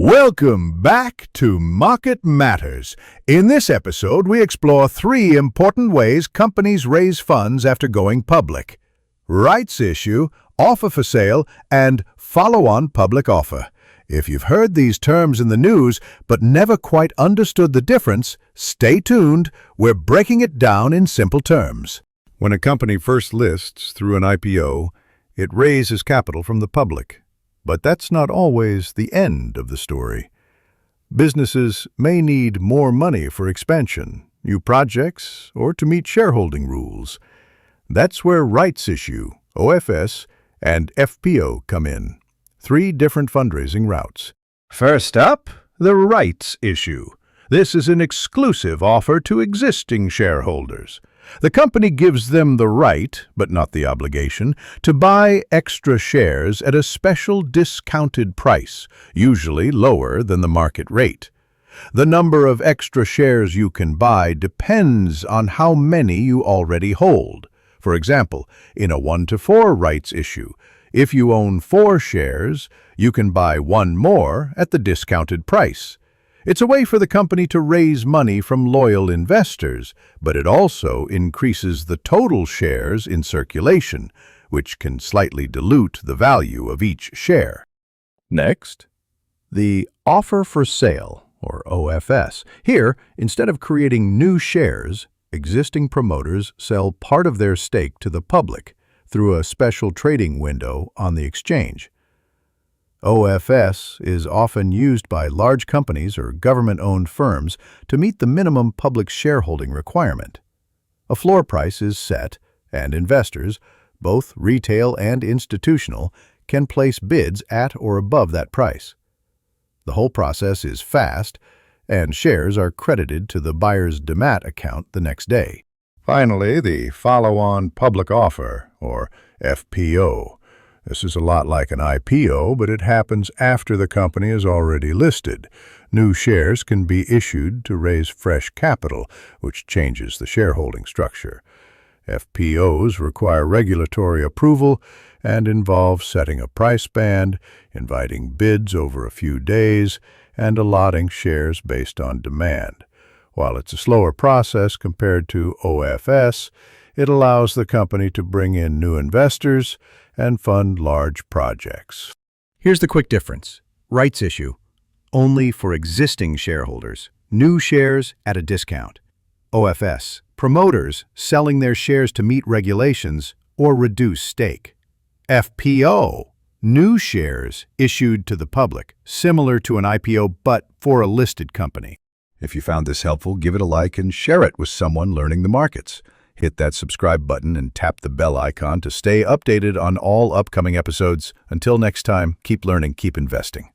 Welcome back to Market Matters. In this episode, we explore three important ways companies raise funds after going public: rights issue, offer for sale, and follow-on public offer. If you've heard these terms in the news but never quite understood the difference, stay tuned. We're breaking it down in simple terms. When a company first lists through an IPO, it raises capital from the public. But that's not always the end of the story. Businesses may need more money for expansion, new projects, or to meet shareholding rules. That's where rights issue, OFS, and FPO come in. Three different fundraising routes. First up, the rights issue. This is an exclusive offer to existing shareholders. The company gives them the right, but not the obligation, to buy extra shares at a special discounted price, usually lower than the market rate. The number of extra shares you can buy depends on how many you already hold. For example, in a 1-to-4 rights issue, if you own 4 shares, you can buy 1 more at the discounted price. It's a way for the company to raise money from loyal investors, but it also increases the total shares in circulation, which can slightly dilute the value of each share. Next, the offer for sale, or OFS. Here, instead of creating new shares, existing promoters sell part of their stake to the public through a special trading window on the exchange. OFS is often used by large companies or government-owned firms to meet the minimum public shareholding requirement. A floor price is set, and investors, both retail and institutional, can place bids at or above that price. The whole process is fast, and shares are credited to the buyer's demat account the next day. Finally, the follow-on public offer, or FPO. This is a lot like an IPO, but it happens after the company is already listed. New shares can be issued to raise fresh capital, which changes the shareholding structure. FPOs require regulatory approval and involve setting a price band, inviting bids over a few days, and allotting shares based on demand. While it's a slower process compared to OFS, it allows the company to bring in new investors and fund large projects. Here's the quick difference. Rights issue, only for existing shareholders. New shares at a discount. OFS, promoters selling their shares to meet regulations or reduce stake. FPO, new shares issued to the public, similar to an IPO but for a listed company. If you found this helpful, give it a like and share it with someone learning the markets. Hit that subscribe button and tap the bell icon to stay updated on all upcoming episodes. Until next time, keep learning, keep investing.